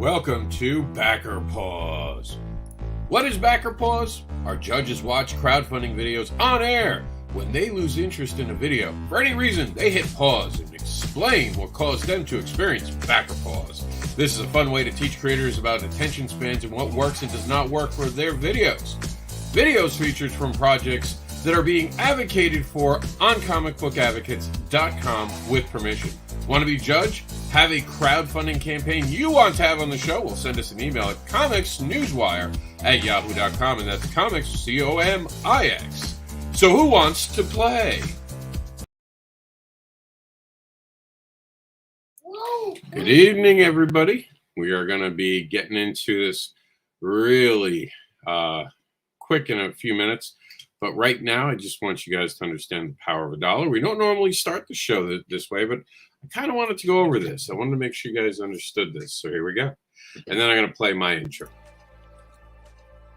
Welcome to Backer Pause. What is Backer Pause? Our judges watch crowdfunding videos on air. When they lose interest in a video, for any reason, they hit pause and explain what caused them to experience Backer Pause. This is a fun way to teach creators about attention spans and what works and does not work for their videos. Videos featured from projects that are being advocated for on comicbookadvocates.com with permission. Want to be judged? Have a crowdfunding campaign you want to have on the show? Well, send us an email at comicsnewswire@yahoo.com, and that's comics, C-O-M-I-X. So who wants to play? Good evening, everybody. We are going to be getting into this really quick in a few minutes. But right now, I just want you guys to understand the power of a dollar. We don't normally start the show this way, but I kind of wanted to go over this. I wanted to make sure you guys understood this. So here we go. And then I'm going to play my intro.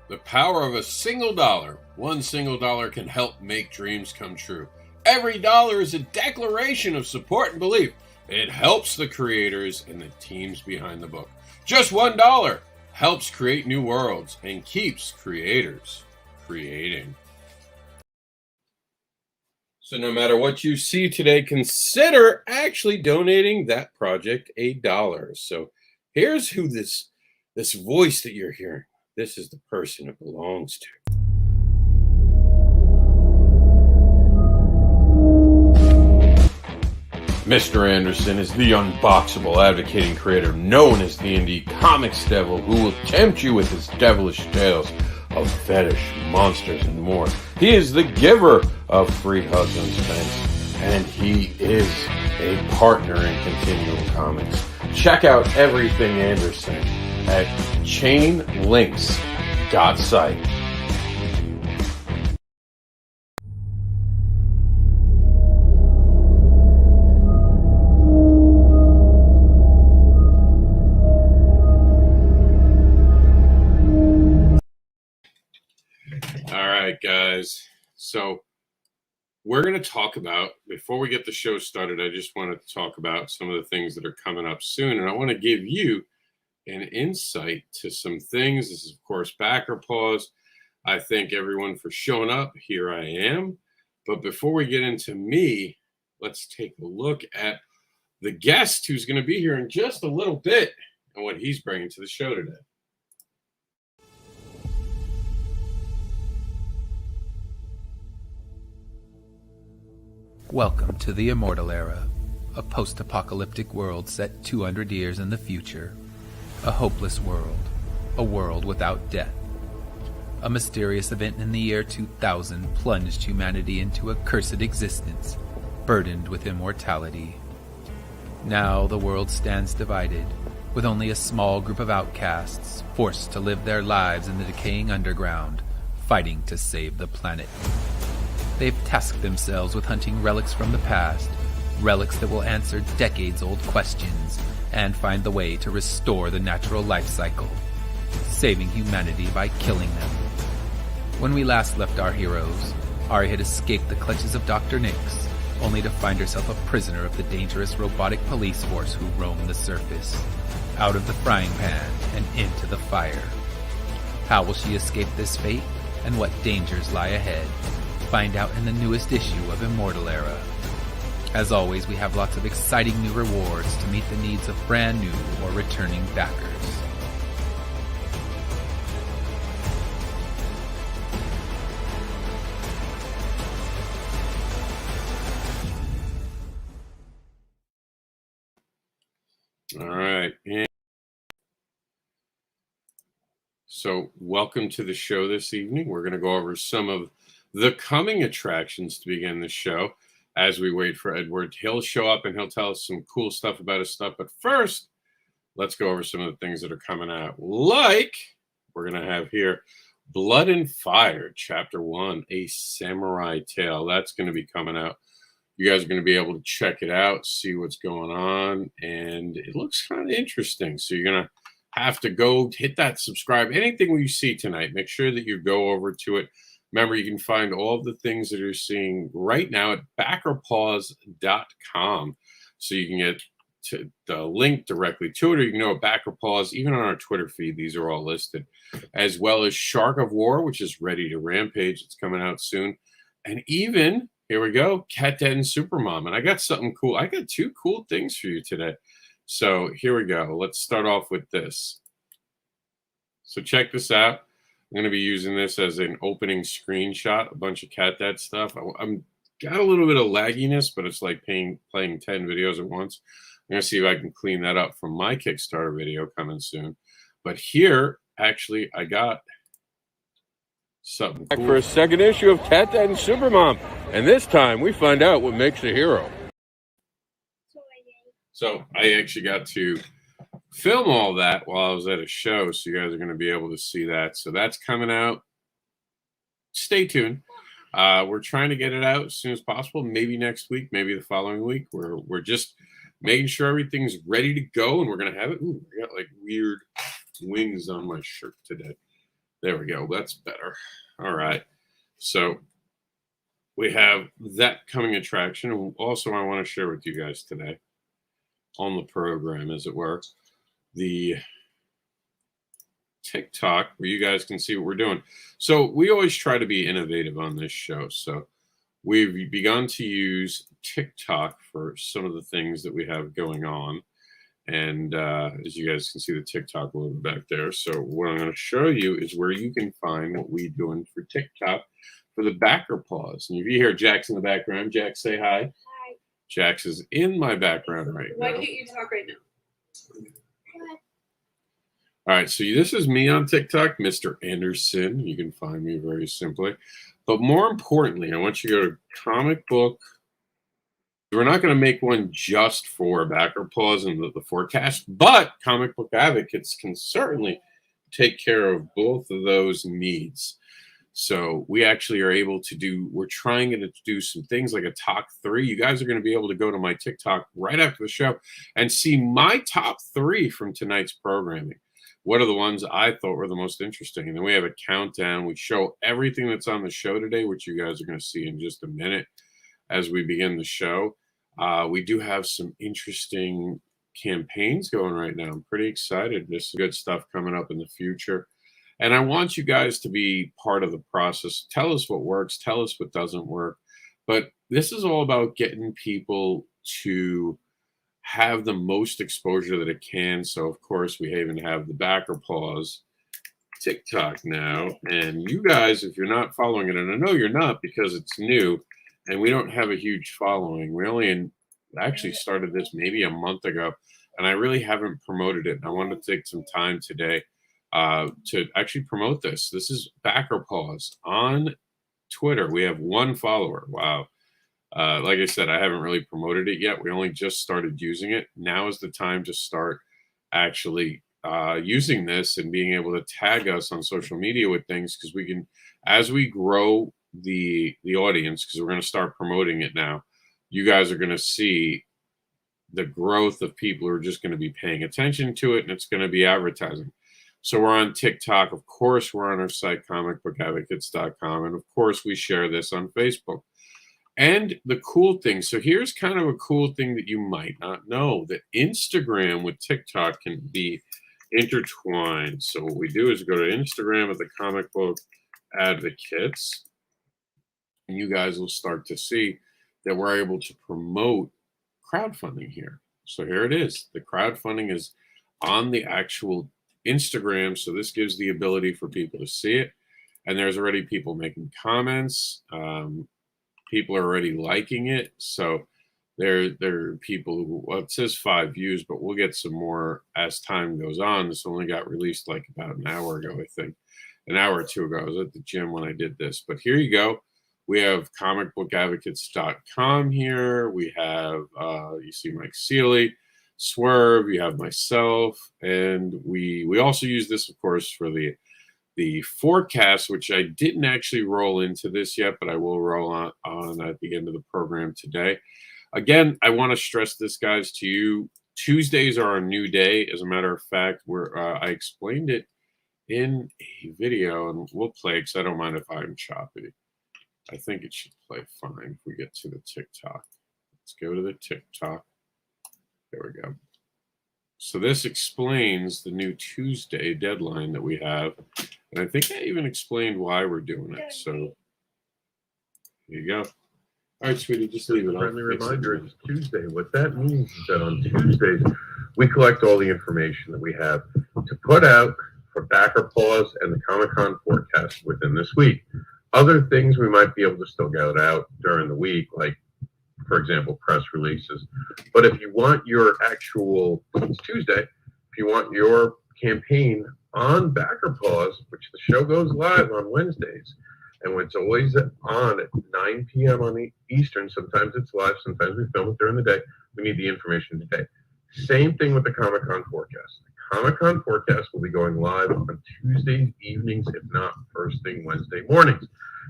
The power of a single dollar. One single dollar can help make dreams come true. Every dollar is a declaration of support and belief. It helps the creators and the teams behind the book. Just $1 helps create new worlds and keeps creators creating. So no matter what you see today, consider actually donating that project $1. So here's who this voice that you're hearing, this is the person it belongs to. Mr. Anderson is the unboxable advocating creator known as the indie comics devil who will tempt you with his devilish tales of fetish, monsters, and more. He is the giver of free hugs on Spence, and he is a partner in Continual Comics. Check out everything Anderson at chainlinks.site. All right, guys. So we're going to talk about, before we get the show started, I just wanted to talk about some of the things that are coming up soon. And I want to give you an insight to some things. This is, of course, Backer Pause. I thank everyone for showing up. Here I am. But before we get into me, let's take a look at the guest who's going to be here in just a little bit and what he's bringing to the show today. Welcome to the Immortal Era, a post-apocalyptic world set 200 years in the future. A hopeless world, a world without death. A mysterious event in the year 2000 plunged humanity into a cursed existence, burdened with immortality. Now the world stands divided, with only a small group of outcasts forced to live their lives in the decaying underground, fighting to save the planet. They've tasked themselves with hunting relics from the past, relics that will answer decades-old questions and find the way to restore the natural life cycle, saving humanity by killing them. When we last left our heroes, Ari had escaped the clutches of Dr. Nix, only to find herself a prisoner of the dangerous robotic police force who roam the surface, out of the frying pan and into the fire. How will she escape this fate, and what dangers lie ahead? Find out in the newest issue of Immortal Era. As always, we have lots of exciting new rewards to meet the needs of brand new or returning backers. All right. So welcome to the show this evening. We're going to go over some of the coming attractions to begin the show as we wait for Edward. He'll show up and he'll tell us some cool stuff about his stuff. But first, let's go over some of the things that are coming out. Like, we're going to have here Blood and Fire, Chapter 1, A Samurai Tale. That's going to be coming out. You guys are going to be able to check it out, see what's going on. And it looks kind of interesting. So you're going to have to go hit that subscribe. Anything we see tonight, make sure that you go over to it. Remember, you can find all of the things that you're seeing right now at backerpause.com. So you can get the link directly to it, or you can go to Backer Pause. Even on our Twitter feed, these are all listed, as well as Shark of War, which is ready to rampage. It's coming out soon. And even, here we go, Cat Dad and Supermom. And I got something cool. I got 2 cool things for you today. So here we go. Let's start off with this. So check this out. I'm going to be using this as an opening screenshot, a bunch of Cat Dad stuff. I'm got a little bit of lagginess, but it's like playing 10 videos at once. I'm going to see if I can clean that up from my Kickstarter video coming soon. But here, actually, I got something cool. For a second issue of Cat Dad and Supermom. And this time, we find out what makes a hero. So I actually got to film all that while I was at a show, so you guys are going to be able to see that. So that's coming out. Stay tuned. We're trying to get it out as soon as possible. Maybe next week, maybe the following week. We're just making sure everything's ready to go, and we're going to have it. Ooh, I got like weird wings on my shirt today. There we go. That's better. All right. So we have that coming attraction. And also, I want to share with you guys today on the program, as it were, the TikTok where you guys can see what we're doing. So we always try to be innovative on this show. So we've begun to use TikTok for some of the things that we have going on. And as you guys can see the TikTok logo back there. So what I'm going to show you is where you can find what we're doing for TikTok for the Backer Pause. And if you hear Jax in the background, Jax, say hi. Hi. Jax is in my background right now. Why can't you talk right now? All right, so this is me on TikTok, Mr. Anderson. You can find me very simply. But more importantly, I want you to go to comic book. We're not going to make one just for Backer Pause and the forecast, but comic book advocates can certainly take care of both of those needs. So we actually are able to do, we're trying to do some things like a top 3. You guys are going to be able to go to my TikTok right after the show and see my top 3 from tonight's programming. What are the ones I thought were the most interesting? And then we have a countdown. We show everything that's on the show today, which you guys are going to see in just a minute as we begin the show. We do have some interesting campaigns going right now. I'm pretty excited. There's some good stuff coming up in the future. And I want you guys to be part of the process. Tell us what works. Tell us what doesn't work. But this is all about getting people to have the most exposure that it can. So, of course, we even have the Backer Pause TikTok now. And you guys, if you're not following it, and I know you're not because it's new and we don't have a huge following. We only actually started this maybe a month ago, and I really haven't promoted it. And I wanted to take some time today to actually promote this. This is Backer Pause on Twitter. We have 1 follower. Wow. Like I said, I haven't really promoted it yet. We only just started using it. Now is the time to start actually using this and being able to tag us on social media with things, because we can, as we grow the audience, because we're going to start promoting it now, you guys are going to see the growth of people who are just going to be paying attention to it, and it's going to be advertising. So we're on TikTok. Of course, we're on our site, comicbookadvocates.com. And of course, we share this on Facebook. And the cool thing, so here's kind of a cool thing that you might not know, that Instagram with TikTok can be intertwined. So what we do is go to Instagram at the Comic Book Advocates, and you guys will start to see that we're able to promote crowdfunding here. So here it is. The crowdfunding is on the actual Instagram, so this gives the ability for people to see it. And there's already people making comments. People are already liking it. So there are people who, well, it says 5 views, but we'll get some more as time goes on. This only got released like about an hour ago, I think. An hour or 2 ago. I was at the gym when I did this. But here you go. We have comicbookadvocates.com here. We have, you see Mike Seeley, Swerve, you have myself, and we also use this, of course, for the forecast, which I didn't actually roll into this yet, but I will roll on at the end of the program today. Again, I want to stress this, guys, to you. Tuesdays are a new day. As a matter of fact, I explained it in a video, and we'll play because I don't mind if I'm choppy. I think it should play fine if we get to the TikTok. Let's go to the TikTok. There we go. So this explains the new Tuesday deadline that we have. And I think I even explained why we're doing it. So here you go. All right, sweetie, just leave it on. Friendly reminder, it's Tuesday. What that means is that on Tuesdays, we collect all the information that we have to put out for Backer Pause and the Comic-Con forecast within this week. Other things we might be able to still get out during the week, like, for example, press releases. But if you want your actual, it's Tuesday, if you want your campaign on Backer Pause, which the show goes live on Wednesdays, and it's always on at 9 p.m. on the Eastern. Sometimes it's live, sometimes we film it during the day. We need the information today. Same thing with the Comic-Con forecast. The Comic-Con forecast will be going live on Tuesday evenings, if not first thing Wednesday mornings.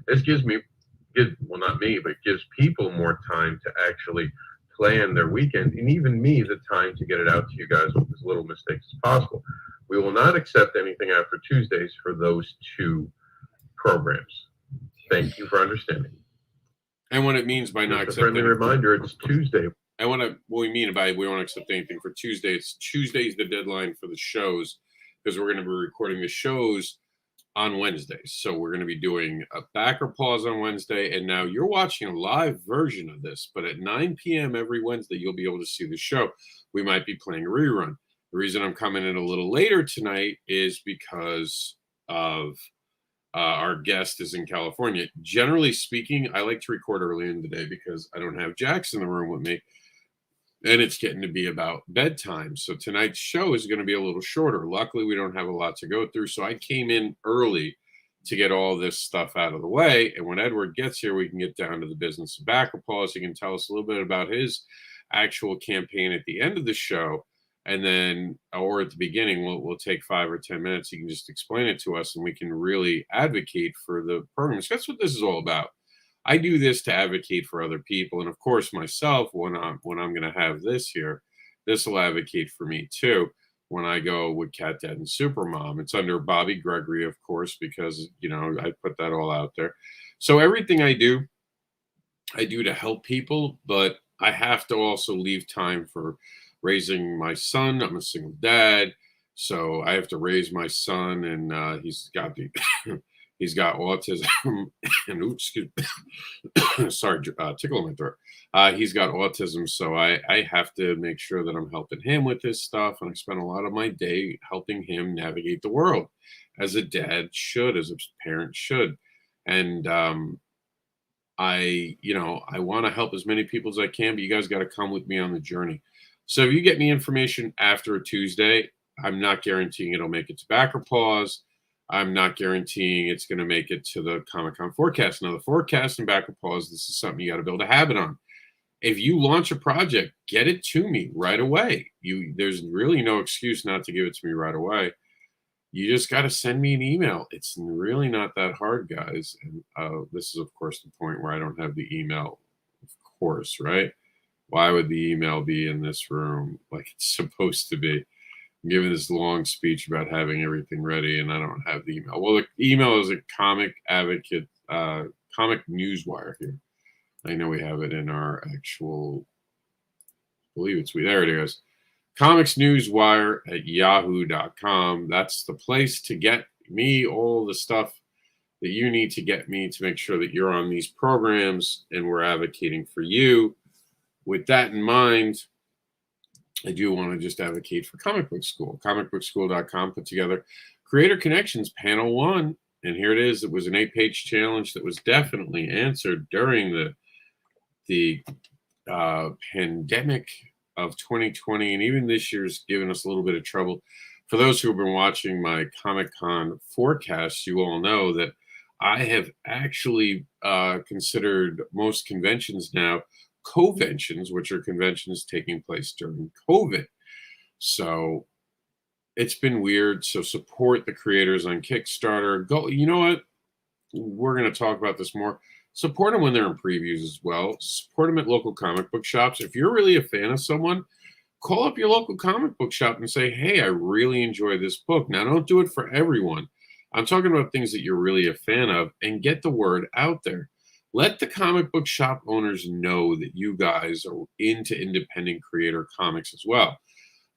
This gives not me, but gives people more time to actually plan their weekend, and even me the time to get it out to you guys with as little mistakes as possible. We will not accept anything after Tuesdays for those two programs. Thank you for understanding. And what it means by not Just a accepting friendly reminder, it's Tuesday. And what we mean by we won't accept anything for Tuesday, it's Tuesday's the deadline for the shows, because we're going to be recording the shows on Wednesdays. So we're going to be doing a Backer Pause on Wednesday, and now you're watching a live version of this, but at 9 p.m. every Wednesday, you'll be able to see the show. We might be playing a rerun. The reason I'm coming in a little later tonight is because of our guest is in California. Generally speaking, I like to record early in the day because I don't have Jax in the room with me, and it's getting to be about bedtime. So tonight's show is going to be a little shorter. Luckily, we don't have a lot to go through, so I came in early to get all this stuff out of the way. And when Edward gets here, we can get down to the business of Backer Pause. He can tell us a little bit about his actual campaign at the end of the show. And then, or at the beginning, we'll take 5 or 10 minutes. He can just explain it to us, and we can really advocate for the programs. That's what this is all about. I do this to advocate for other people, and of course, myself. When I'm going to have this here, this will advocate for me too. When I go with Cat Dad and Supermom, it's under Bobby Gregory, of course, because I put that all out there. So everything I do to help people, but I have to also leave time for raising my son. I'm a single dad, so I have to raise my son, and he's got autism. And oops, sorry, tickle in my throat. He's got autism, so I have to make sure that I'm helping him with this stuff, and I spend a lot of my day helping him navigate the world, as a dad should, as a parent should, and I want to help as many people as I can, but you guys got to come with me on the journey. So if you get me information after a Tuesday, I'm not guaranteeing it'll make it to Backer Pause. I'm not guaranteeing it's going to make it to the Comic-Con forecast. Now, the forecast and Backer Pause, this is something you got to build a habit on. If you launch a project, get it to me right away. There's really no excuse not to give it to me right away. You just got to send me an email. It's really not that hard, guys. And this is, of course, the point where I don't have the email, of course, right? Why would the email be in this room like it's supposed to be? I'm giving this long speech about having everything ready, and I don't have the email. Well, the email is a Comic Advocate, Comic Newswire here. I know we have it in our actual, I believe it's, there it is. Comics Newswire at yahoo.com. That's the place to get me all the stuff that you need to get me to make sure that you're on these programs and we're advocating for you. With that in mind, I do want to just advocate for Comic Book School. Comicbookschool.com put together Creator Connections Panel 1. And here it is. It was an 8-page challenge that was definitely answered during the pandemic of 2020. And even this year's given us a little bit of trouble. For those who have been watching my Comic-Con forecasts, you all know that I have actually considered most conventions now conventions, which are conventions taking place during COVID. So it's been weird. So support the creators on Kickstarter. Go, you know what? We're going to talk about this more. Support them when they're in previews as well. Support them at local comic book shops. If you're really a fan of someone, call up your local comic book shop and say, hey, I really enjoy this book. Now, don't do it for everyone. I'm talking about things that you're really a fan of, and get the word out there. let the comic book shop owners know that you guys are into independent creator comics as well.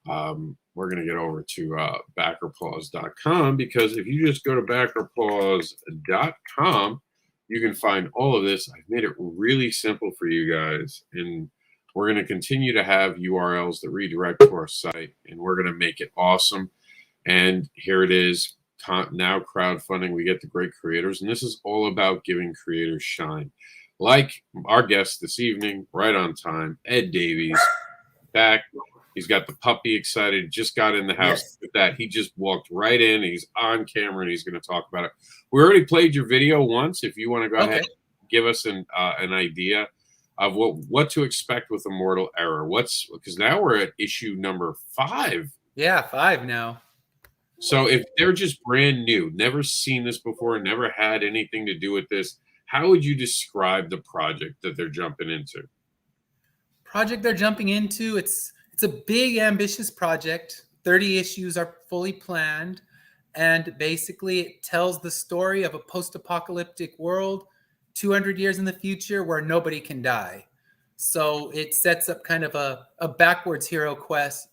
We're going to get over to backerpause.com, because if you just go to backerpause.com, you can find all of this. I've made it really simple for you guys, and we're going to continue to have URLs that redirect to our site, and we're going to make it awesome. And here it is. Now crowdfunding, we get the great creators, and this is all about giving creators shine. Like our guest this evening, right on time, Ed Davies, back. He's got the puppy excited, just got in the house with that. He just walked right in. He's on camera, and he's going to talk about it. We already played your video once. If you want to go ahead and give us an idea of what to expect with Immortal Era. Because now we're at issue number 5. Yeah, 5 now. So if they're just brand new, never seen this before, never had anything to do with this, how would you describe the project that they're jumping into? It's a big, ambitious project. 30 issues are fully planned. And basically, it tells the story of a post-apocalyptic world 200 years in the future where nobody can die. So it sets up kind of a backwards hero's quest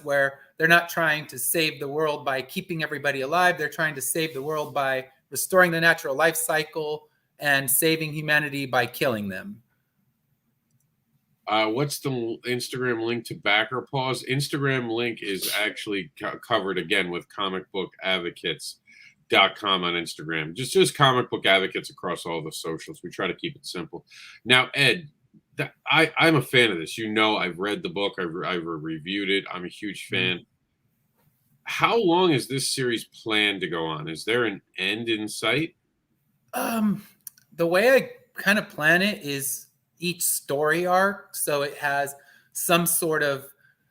where they're not trying to save the world by keeping everybody alive. They're trying to save the world by restoring the natural life cycle and saving humanity by killing them. What's the Instagram link to Backer Pause? Instagram link is actually covered again with comicbookadvocates.com on Instagram. Just comic book advocates across all the socials. We try to keep it simple. Now, Ed, I'm a fan of this. You know, I've read the book. I've reviewed it. I'm a huge fan. How long is this series planned to go on? Is there an end in sight? The way I kind of plan it is each story arc, so it has some sort of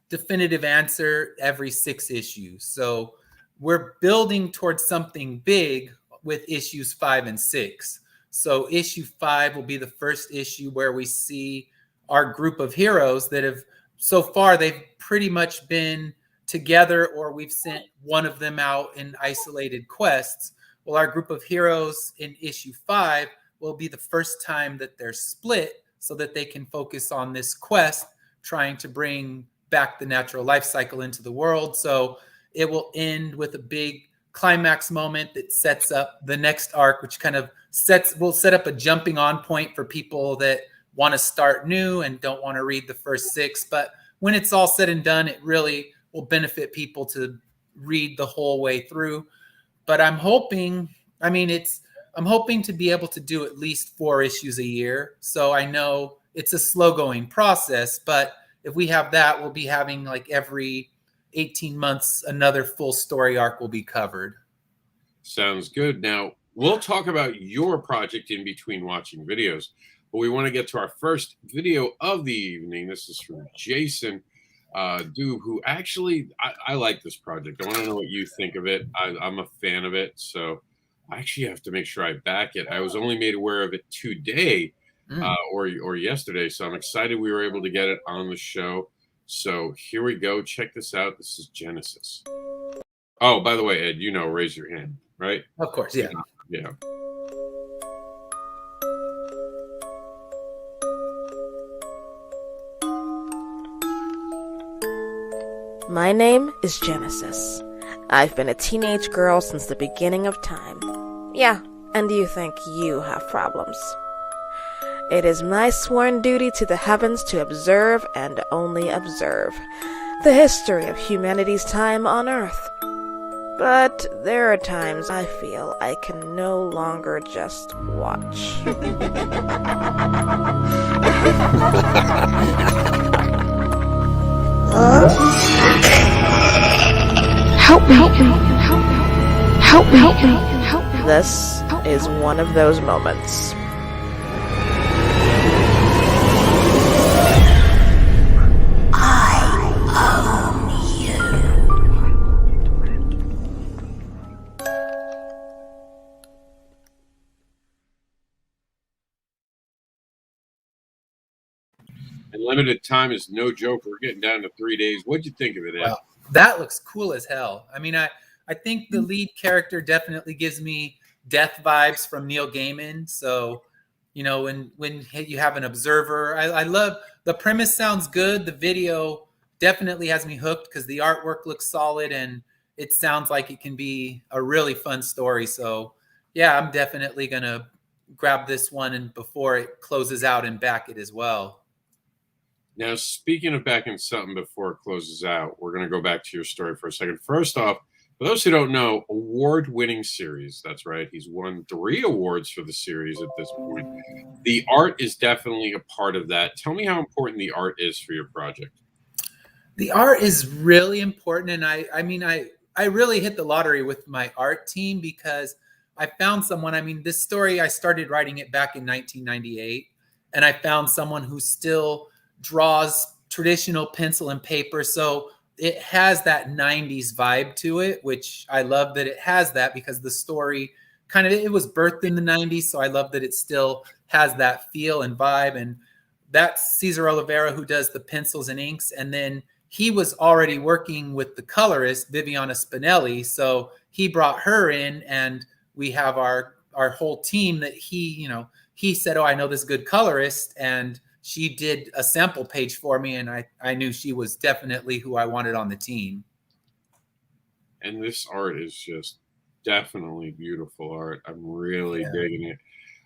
definitive answer every 6 issues. So we're building towards something big with issues 5 and 6. So issue 5 will be the first issue where we see our group of heroes that have, so far, they've pretty much been together, or we've sent one of them out in isolated quests. Well, our group of heroes in issue 5 will be the first time that they're split so that they can focus on this quest, trying to bring back the natural life cycle into the world. So it will end with a big climax moment that sets up the next arc, which kind of will set up a jumping on point for people that want to start new and don't want to read the first 6. But when it's all said and done, it really will benefit people to read the whole way through. But I'm hoping to be able to do at least 4 issues a year. So I know it's a slow going process, but if we have that, we'll be having like every 18 months, another full story arc will be covered. Sounds good. Now, we'll talk about your project in between watching videos, but we want to get to our first video of the evening. This is from Jason Dube, who actually, I like this project. I want to know what you think of it. I'm a fan of it, so I actually have to make sure I back it. I was only made aware of it today or yesterday, so I'm excited we were able to get it on the show. So here we go. Check this out. This is Genesis. Oh, by the way, Ed, raise your hand, right? Of course, yeah. Yeah. My name is Genesis. I've been a teenage girl since the beginning of time. Yeah, and you think you have problems. It is my sworn duty to the heavens to observe and only observe the history of humanity's time on Earth. But there are times I feel I can no longer just watch. Help me. This is one of those moments. And limited time is no joke. We're getting down to 3 days. What'd you think of it, Ed? Wow, that looks cool as hell. I mean, I think the lead character definitely gives me Death vibes from Neil Gaiman. So, you know, when you have an observer. I love the premise, sounds good. The video definitely has me hooked because the artwork looks solid and it sounds like it can be a really fun story. So yeah, I'm definitely gonna grab this one and before it closes out and back it as well. Now, speaking of backing something before it closes out, we're going to go back to your story for a second. First off, for those who don't know, award-winning series. That's right. He's won 3 awards for the series at this point. The art is definitely a part of that. Tell me how important the art is for your project. The art is really important. And I mean, I really hit the lottery with my art team because I found someone. I mean, this story, I started writing it back in 1998, and I found someone who still draws traditional pencil and paper. So it has that 90s vibe to it, which I love that it has that because the story kind of, it was birthed in the 90s. So I love that it still has that feel and vibe. And that's Cesar Oliveira who does the pencils and inks. And then he was already working with the colorist, Viviana Spinelli. So he brought her in and we have our whole team that he said, oh, I know this good colorist. And she did a sample page for me. And I knew she was definitely who I wanted on the team. And this art is just definitely beautiful art. I'm really digging it.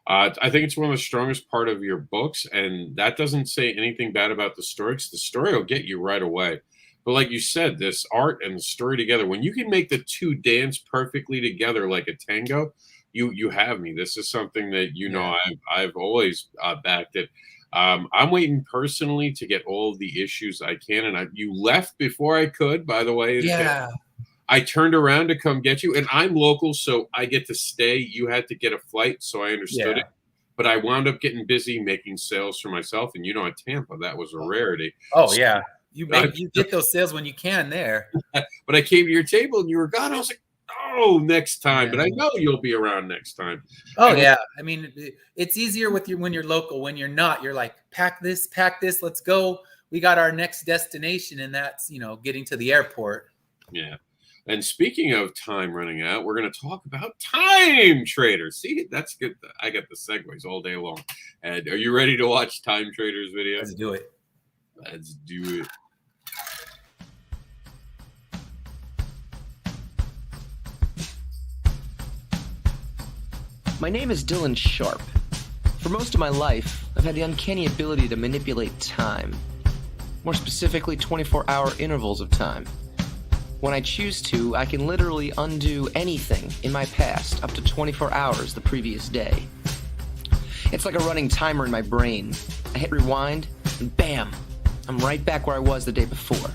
I think it's one of the strongest part of your books, and that doesn't say anything bad about the story, because the story will get you right away. But like you said, this art and the story together, when you can make the two dance perfectly together like a tango, you have me. This is something that, you know, I've always backed it. I'm waiting personally to get all of the issues I can, and you left before I could, by the way. Yeah. I turned around to come get you, and I'm local, so I get to stay. You had to get a flight, so I understood it. But I wound up getting busy making sales for myself, and you know, at Tampa, that was a rarity. Oh, yeah. You get those sales when you can there. But I came to your table, and you were gone. I was like, oh, next time. But I know you'll be around next time. Oh, yeah. I mean, it's easier with when you're local. When you're not, you're like, pack this, let's go. We got our next destination, and that's, you know, getting to the airport. Yeah. And speaking of time running out, we're going to talk about Time Traders. See, that's good. I got the segues all day long. And are you ready to watch Time Traders video? Let's do it. Let's do it. My name is Dylan Sharp. For most of my life, I've had the uncanny ability to manipulate time. More specifically, 24-hour intervals of time. When I choose to, I can literally undo anything in my past up to 24 hours the previous day. It's like a running timer in my brain. I hit rewind, and bam, I'm right back where I was the day before.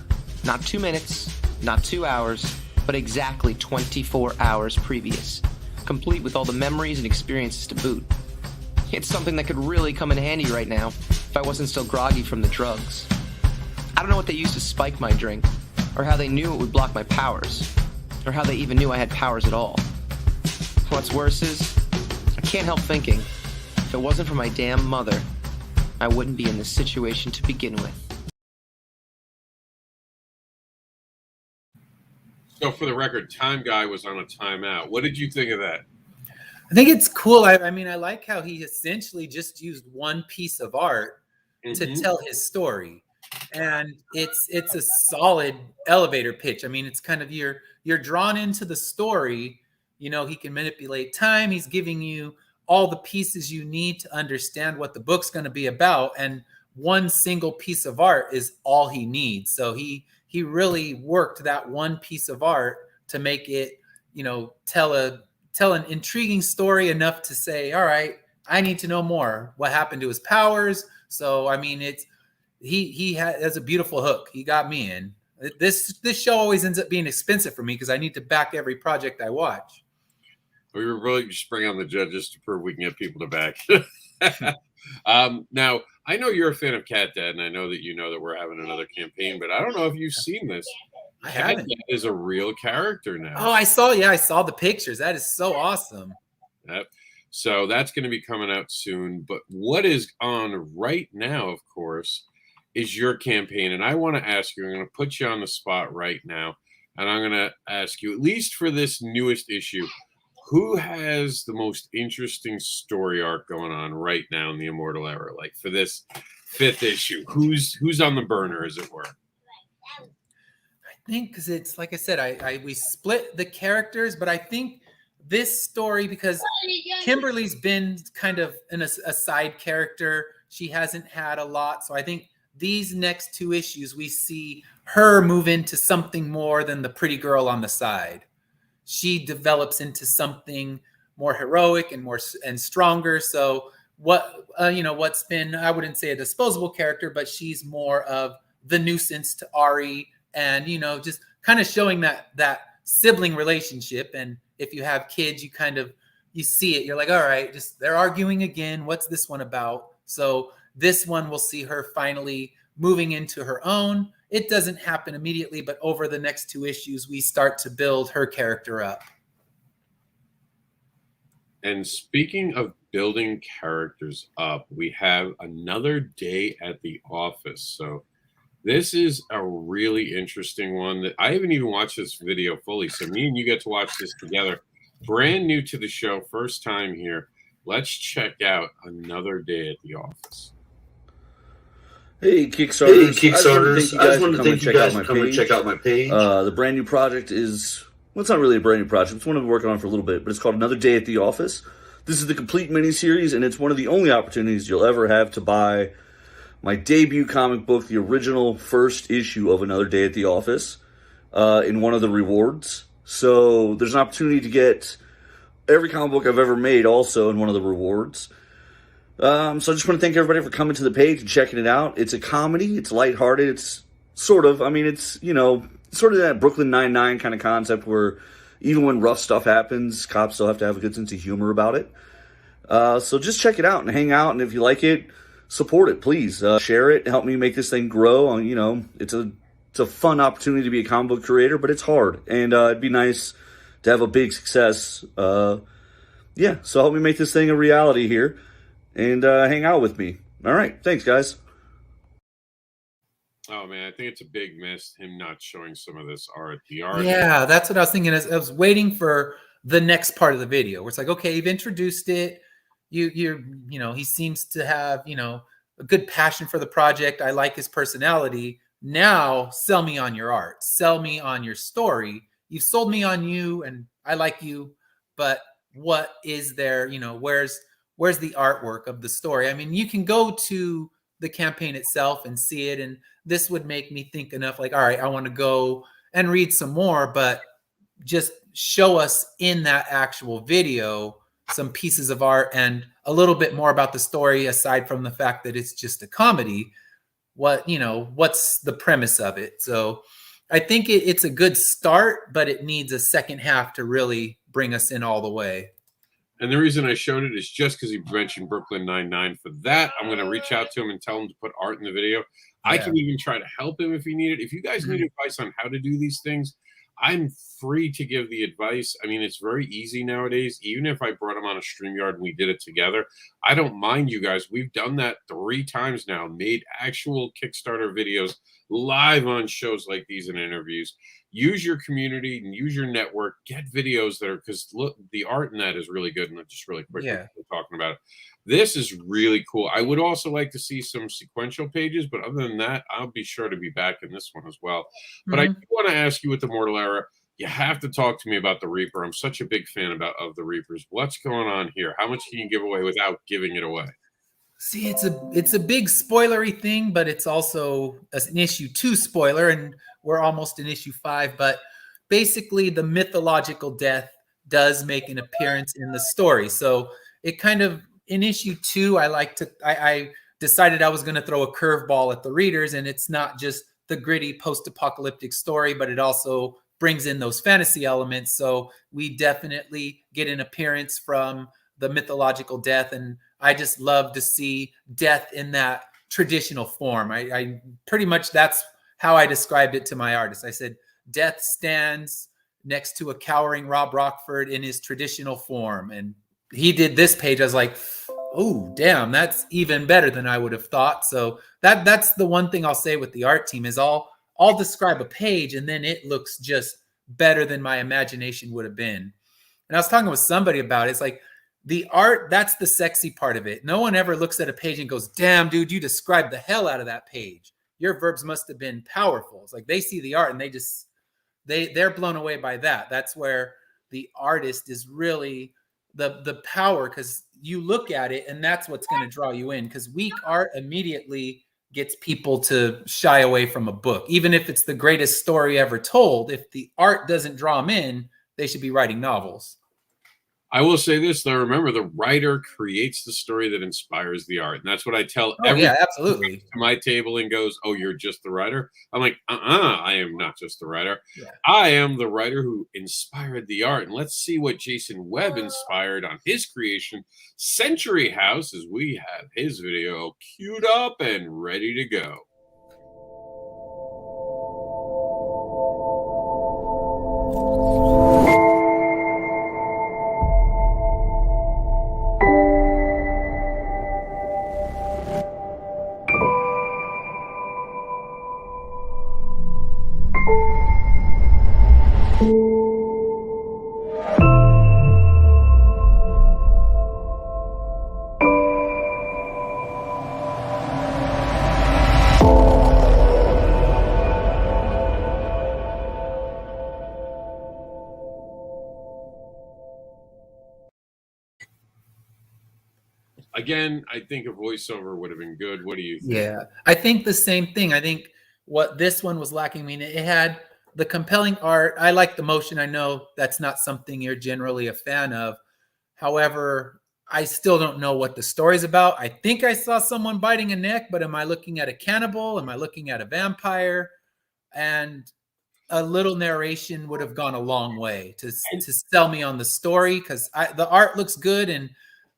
Not 2 minutes, not 2 hours, but exactly 24 hours previous, complete with all the memories and experiences to boot. It's something that could really come in handy right now if I wasn't still groggy from the drugs. I don't know what they used to spike my drink, or how they knew it would block my powers, or how they even knew I had powers at all. What's worse is, I can't help thinking, if it wasn't for my damn mother, I wouldn't be in this situation to begin with. So for the record, Time Guy was on a timeout. What did you think of that? I think it's cool. I mean, I like how he essentially just used one piece of art to tell his story. And it's a solid elevator pitch. I mean, it's kind of you're drawn into the story. You know, he can manipulate time. He's giving you all the pieces you need to understand what the book's going to be about. And one single piece of art is all he needs. So he really worked that one piece of art to make it, you know, tell an intriguing story enough to say, all right, I need to know more. What happened to his powers? So, I mean, he has a beautiful hook. He got me in. This show always ends up being expensive for me because I need to back every project I watch. We were really just bringing on the judges to prove we can get people to back. Now, I know you're a fan of Cat Dad, and I know that you know that we're having another campaign, but I don't know if you've seen this. I haven't. Cat Dad is a real character now. Oh, I saw the pictures. That is so awesome. Yep. So that's going to be coming out soon. But what is on right now, of course, is your campaign. And I want to ask you, I'm going to put you on the spot right now. And I'm going to ask you, at least for this newest issue, who has the most interesting story arc going on right now in the Immortal era? Like for this 5th issue, who's on the burner, as it were? I think because it's like I said, we split the characters, but I think this story, because Kimberly's been kind of a side character, she hasn't had a lot. So I think these next 2 issues, we see her move into something more than the pretty girl on the side. She develops into something more heroic and stronger. So what's been, I wouldn't say a disposable character, but she's more of the nuisance to Ari, and just kind of showing that sibling relationship. And if you have kids, you see it, you're like, all right, just they're arguing again, what's this one about? So this one will see her finally moving into her own. It doesn't happen immediately, but over the next 2 issues, we start to build her character up. And speaking of building characters up, we have another day at the office. So this is a really interesting one that I haven't even watched this video fully. So me and you get to watch this together. Brand new to the show, first time here. Let's check out Another Day at the Office. Hey, Kickstarters. I just wanted to thank you guys for coming to check out my page. The brand new project is, well, it's not really a brand new project. It's one I've been working on for a little bit, but it's called Another Day at the Office. This is the complete miniseries, and it's one of the only opportunities you'll ever have to buy my debut comic book, the original first issue of Another Day at the Office, in one of the rewards. So there's an opportunity to get every comic book I've ever made also in one of the rewards. So I just want to thank everybody for coming to the page and checking it out. It's a comedy. It's lighthearted. It's sort of that Brooklyn Nine-Nine kind of concept where even when rough stuff happens, cops still have to have a good sense of humor about it. So just check it out and hang out. And if you like it, support it, please. Share it. Help me make this thing grow. It's a fun opportunity to be a comic book creator, but it's hard. And it'd be nice to have a big success. So help me make this thing a reality here. And hang out with me. All right. Thanks, guys. Oh, man, I think it's a big miss, him not showing some of this art. The art. Yeah, that's what I was thinking. I was waiting for the next part of the video where it's like, okay, you've introduced it. He seems to have, a good passion for the project. I like his personality. Now sell me on your art. Sell me on your story. You've sold me on you and I like you, but what is there, where's the artwork of the story? I mean, you can go to the campaign itself and see it, and this would make me think enough like, all right, I want to go and read some more, but just show us in that actual video some pieces of art and a little bit more about the story aside from the fact that it's just a comedy. What's the premise of it? So I think it's a good start, but it needs a second half to really bring us in all the way. And the reason I showed it is just because he mentioned Brooklyn Nine-Nine. For that, I'm going to reach out to him and tell him to put art in the video. Yeah. I can even try to help him if he needed. If you guys need advice on how to do these things, I'm free to give the advice. I mean, it's very easy nowadays. Even if I brought him on a StreamYard and we did it together, I don't mind, you guys. We've done that 3 times now, made actual Kickstarter videos live on shows like these and interviews. Use your community and use your network. Get videos that are, because look, the art in that is really good. And just really quickly talking about it. This is really cool. I would also like to see some sequential pages, but other than that, I'll be sure to be back in this one as well. But I do want to ask you with the Immortal Era, you have to talk to me about the Reaper. I'm such a big fan of the Reapers. What's going on here? How much can you give away without giving it away? See, it's a big spoilery thing, but it's also an issue 2 spoiler, and we're almost in issue 5. But basically, the mythological death does make an appearance in the story. So it kind of, in issue 2, I decided I was going to throw a curveball at the readers, and it's not just the gritty post-apocalyptic story, but it also brings in those fantasy elements. So we definitely get an appearance from the mythological death, and I just love to see death in that traditional form. I pretty much, that's how I described it to my artist. I said, death stands next to a cowering Rob Rockford in his traditional form. And he did this page. I was like, oh, damn, that's even better than I would have thought. So that's the one thing I'll say with the art team is I'll describe a page and then it looks just better than my imagination would have been. And I was talking with somebody about it. It's like the art, that's the sexy part of it. No one ever looks at a page and goes, damn, dude, you described the hell out of that page. Your verbs must have been powerful. It's like they see the art and they're blown away by that. That's where the artist is really the power, because you look at it and that's what's going to draw you in, because weak art immediately gets people to shy away from a book. Even if it's the greatest story ever told, if the art doesn't draw them in, they should be writing novels. I will say this, though. Remember, the writer creates the story that inspires the art. And that's what I tell everyone. Yeah, absolutely. To my table and goes, oh, you're just the writer? I'm like, I am not just the writer. Yeah. I am the writer who inspired the art. And let's see what Jason Webb inspired on his creation, Century House, as we have his video queued up and ready to go. Again, I think a voiceover would have been good. What do you think? Yeah, I think the same thing. I think what this one was lacking, I mean, it had the compelling art. I like the motion. I know that's not something you're generally a fan of. However, I still don't know what the story's about. I think I saw someone biting a neck, but am I looking at a cannibal? Am I looking at a vampire? And a little narration would have gone a long way to sell me on the story, because the art looks good and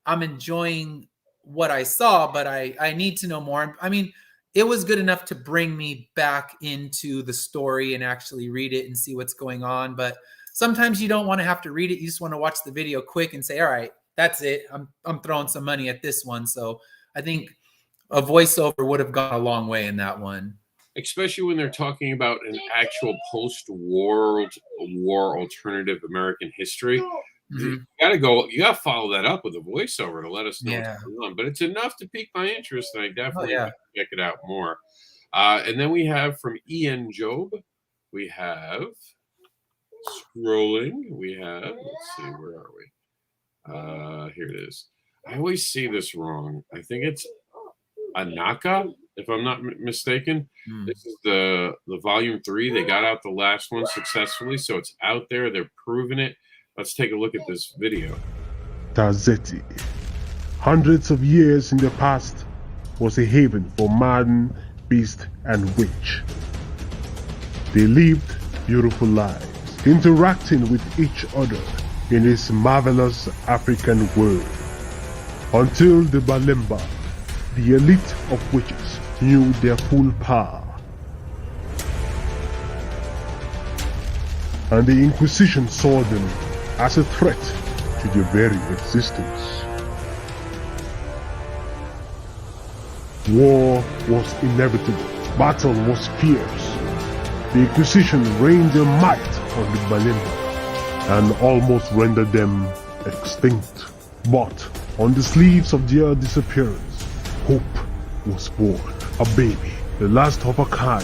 I'm enjoying what I saw, but I need to know more. I mean, it was good enough to bring me back into the story and actually read it and see what's going on. But sometimes you don't want to have to read it. You just want to watch the video quick and say, all right, that's it. I'm throwing some money at this one. So I think a voiceover would have gone a long way in that one. Especially when they're talking about an actual post-war alternative American history. Mm-hmm. You gotta follow that up with a voiceover to let us know what's going on. But it's enough to pique my interest, and I definitely check it out more. And then we have from Ian Job, we have scrolling. We have, let's see, where are we? Here it is. I always see this wrong. I think it's Anaka, if I'm not mistaken. This is the volume 3. They got out the last one successfully, so it's out there. They're proving it. Let's take a look at this video. Tazeti, hundreds of years in the past, was a haven for man, beast, and witch. They lived beautiful lives, interacting with each other in this marvelous African world. Until the Balemba, the elite of witches, knew their full power. And the Inquisition saw them as a threat to their very existence. War was inevitable. Battle was fierce. The Inquisition rained their might on the Balemba and almost rendered them extinct. But on the sleeves of their disappearance, hope was born. A baby, the last of a kind.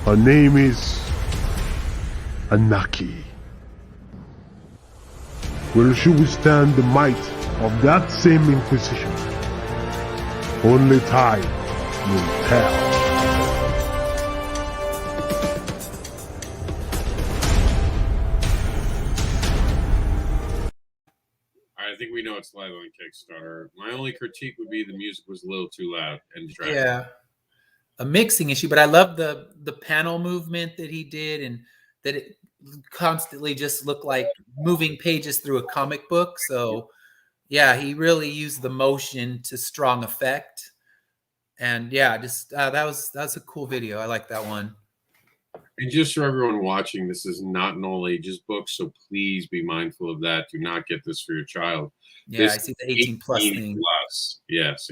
Her name is Anaki. Will she withstand the might of that same Inquisition? Only time will tell. I think we know it's live on Kickstarter. My only critique would be the music was a little too loud and distracting. Yeah, a mixing issue, but I love the panel movement that he did, and that it constantly just looked like moving pages through a comic book. So yeah, he really used the motion to strong effect. And yeah, just that was a cool video. I like that one. And just for everyone watching, this is not an all ages book, so please be mindful of that. Do not get this for your child. Yeah, this I see the 18 plus thing. Plus. Yes.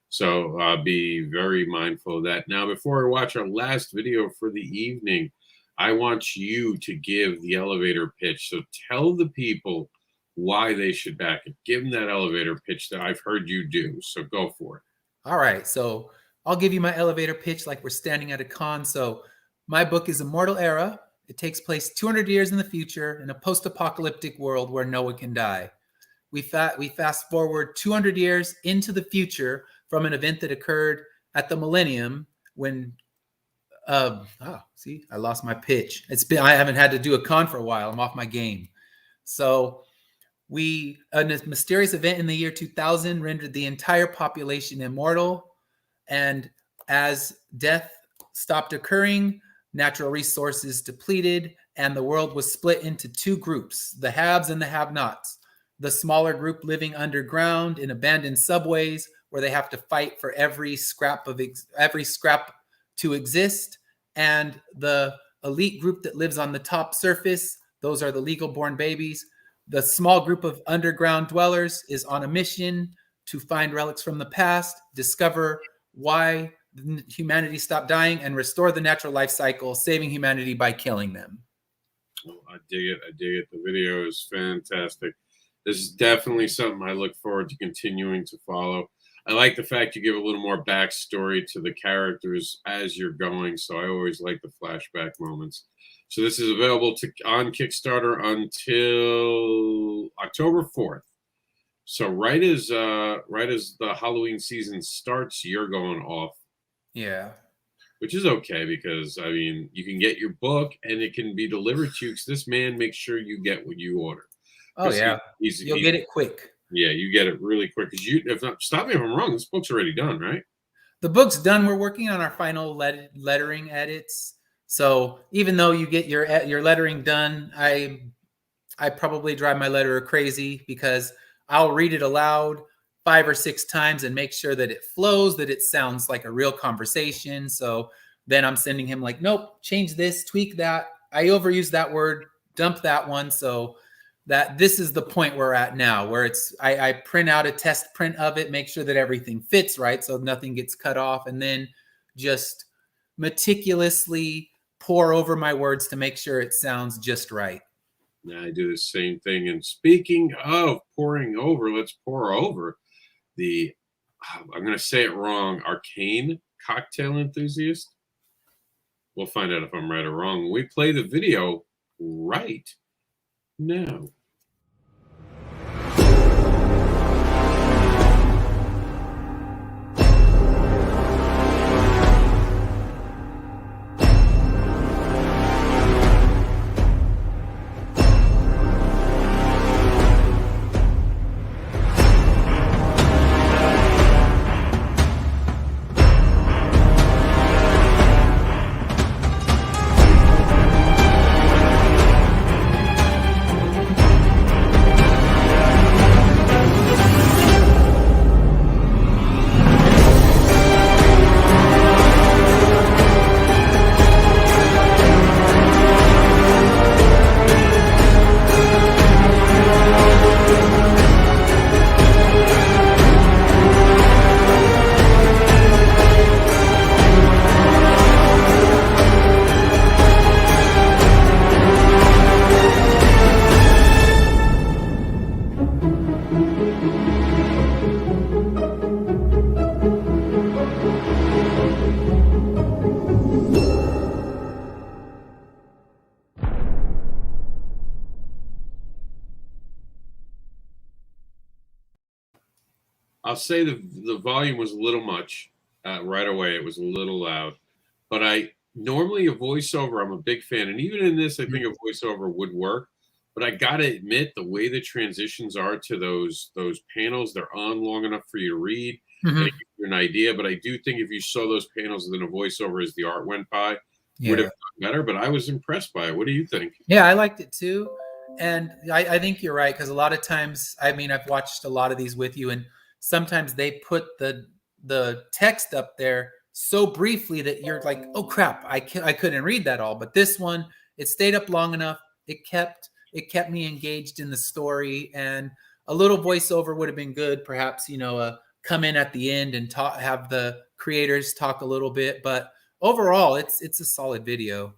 So be very mindful of that. Now, before I watch our last video for the evening, I want you to give the elevator pitch. So tell the people why they should back it. Give them that elevator pitch that I've heard you do. So go for it. All right. So I'll give you my elevator pitch like we're standing at a con. So my book is Immortal Era. It takes place 200 years in the future in a post-apocalyptic world where no one can die. We fast forward 200 years into the future from an event that occurred at the millennium when see, I lost my pitch. I haven't had to do a con for a while. I'm off my game. So a mysterious event in the year 2000 rendered the entire population immortal. And as death stopped occurring, natural resources depleted, and the world was split into two groups, the haves and the have-nots. The smaller group living underground in abandoned subways where they have to fight for every scrap to exist, and the elite group that lives on the top surface, those are the legal born babies. The small group of underground dwellers is on a mission to find relics from the past, discover why humanity stopped dying, and restore the natural life cycle, saving humanity by killing them. Oh, I dig it. I dig it. The video is fantastic. This is definitely something I look forward to continuing to follow. I like the fact you give a little more backstory to the characters as you're going, so I always like the flashback moments. So this is available on Kickstarter until October 4th. So right as the Halloween season starts, you're going off. Yeah. Which is okay because, I mean, you can get your book and it can be delivered to you because this man makes sure you get what you order. Oh, yeah. You'll get it quick. Yeah, you get it really quick. Because stop me if I'm wrong, this book's already done, right? The book's done. We're working on our final lettering edits. So even though you get your lettering done, I probably drive my letterer crazy because I'll read it aloud 5 or 6 times and make sure that it flows, that it sounds like a real conversation. So then I'm sending him like, nope, change this, tweak that. I overused that word, dump that one. So that this is the point we're at now, where I print out a test print of it, make sure that everything fits right, so nothing gets cut off, and then just meticulously pour over my words to make sure it sounds just right. Yeah, I do the same thing. And speaking of pouring over, let's pour over the, I'm going to say it wrong, Arcane Cocktail Enthusiast. We'll find out if I'm right or wrong. We play the video right now. I'll say the volume was a little much right away. It was a little loud. But normally a voiceover, I'm a big fan. And even in this, I think a voiceover would work. But I got to admit, the way the transitions are to those panels, they're on long enough for you to read and give you an idea. But I do think if you saw those panels and then a voiceover as the art went by, would have done better. But I was impressed by it. What do you think? Yeah, I liked it too. And I think you're right, because a lot of times, I mean, I've watched a lot of these with you, and sometimes they put the text up there so briefly that you're like, oh crap, I couldn't read that all. But this one, it stayed up long enough. It kept me engaged in the story, and a little voiceover would have been good. Perhaps, come in at the end and have the creators talk a little bit. But overall, it's a solid video.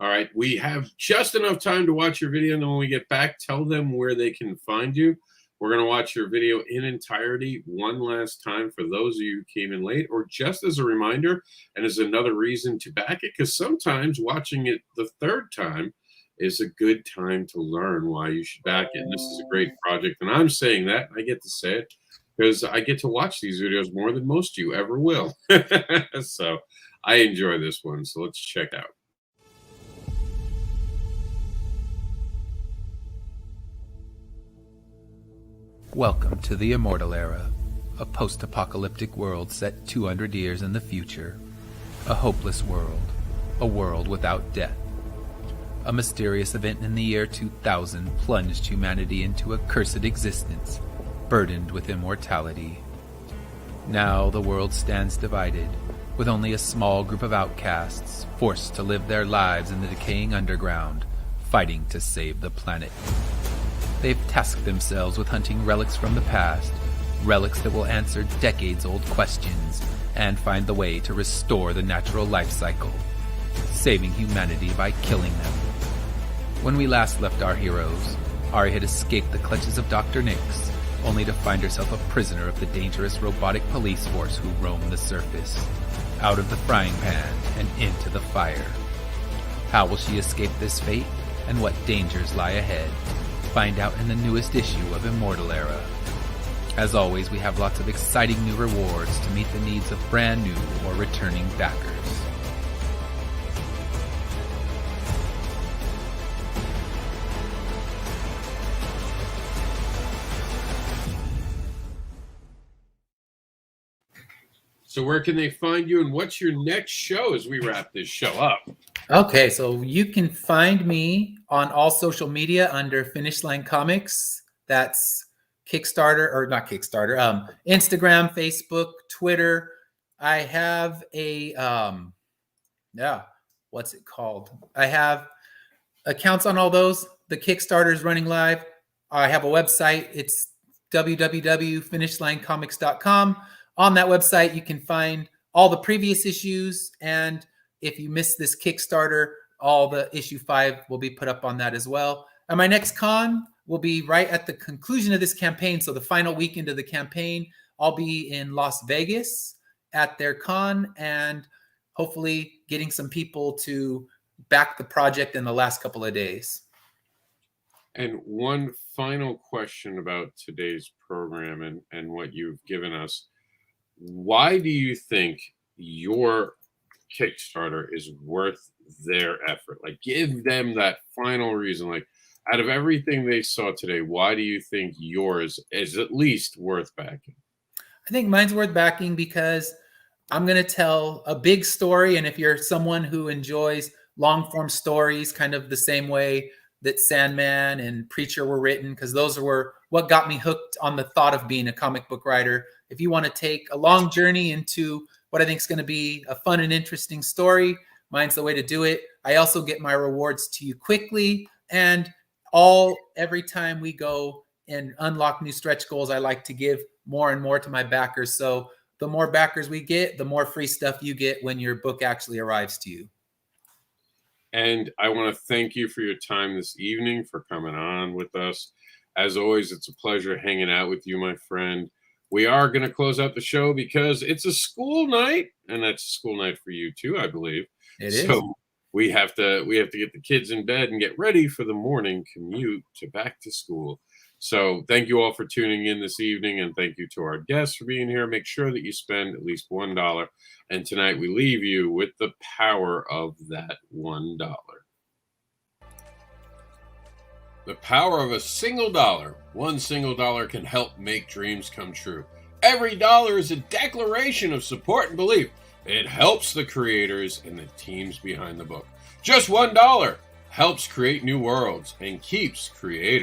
All right, we have just enough time to watch your video, and then when we get back, tell them where they can find you. We're going to watch your video in entirety one last time for those of you who came in late, or just as a reminder and as another reason to back it, because sometimes watching it the third time is a good time to learn why you should back it. And this is a great project, and I'm saying that, I get to say it, because I get to watch these videos more than most of you ever will. So I enjoy this one, so let's check out. Welcome to the Immortal Era, a post-apocalyptic world set 200 years in the future. A hopeless world, a world without death. A mysterious event in the year 2000 plunged humanity into a cursed existence, burdened with immortality. Now the world stands divided, with only a small group of outcasts forced to live their lives in the decaying underground, fighting to save the planet. They've tasked themselves with hunting relics from the past, relics that will answer decades-old questions and find the way to restore the natural life cycle, saving humanity by killing them. When we last left our heroes, Ari had escaped the clutches of Dr. Nix, only to find herself a prisoner of the dangerous robotic police force who roam the surface, out of the frying pan and into the fire. How will she escape this fate, and what dangers lie ahead? Find out in the newest issue of Immortal Era. As always, we have lots of exciting new rewards to meet the needs of brand new or returning backers. So where can they find you, and what's your next show as we wrap this show up? Okay, so you can find me on all social media under Finish Line Comics. That's Kickstarter, or not Kickstarter, Instagram, Facebook, Twitter. I have a, what's it called? I have accounts on all those. The Kickstarter is running live. I have a website. It's www.finishlinecomics.com. On that website, you can find all the previous issues, and if you missed this Kickstarter, all the issue 5 will be put up on that as well. And my next con will be right at the conclusion of this campaign. So the final weekend of the campaign, I'll be in Las Vegas at their con, and hopefully getting some people to back the project in the last couple of days. And one final question about today's program and what you've given us. Why do you think your Kickstarter is worth their effort? Like, give them that final reason. Like, out of everything they saw today, why do you think yours is at least worth backing? I think mine's worth backing because I'm going to tell a big story. And if you're someone who enjoys long form stories, kind of the same way that Sandman and Preacher were written, because those were what got me hooked on the thought of being a comic book writer. If you want to take a long journey into what I think is going to be a fun and interesting story, mine's the way to do it. I also get my rewards to you quickly, and every time we go and unlock new stretch goals, I like to give more and more to my backers. So the more backers we get, the more free stuff you get when your book actually arrives to you. And I want to thank you for your time this evening, for coming on with us. As always, it's a pleasure hanging out with you, my friend. We are going to close out the show because it's a school night, and that's a school night for you too, I believe. It is. So we have to get the kids in bed and get ready for the morning commute to back to school. So thank you all for tuning in this evening, and thank you to our guests for being here. Make sure that you spend at least $1. And tonight we leave you with the power of that $1. The power of a single dollar. One single dollar can help make dreams come true. Every dollar is a declaration of support and belief. It helps the creators and the teams behind the book. Just $1 helps create new worlds and keeps creators.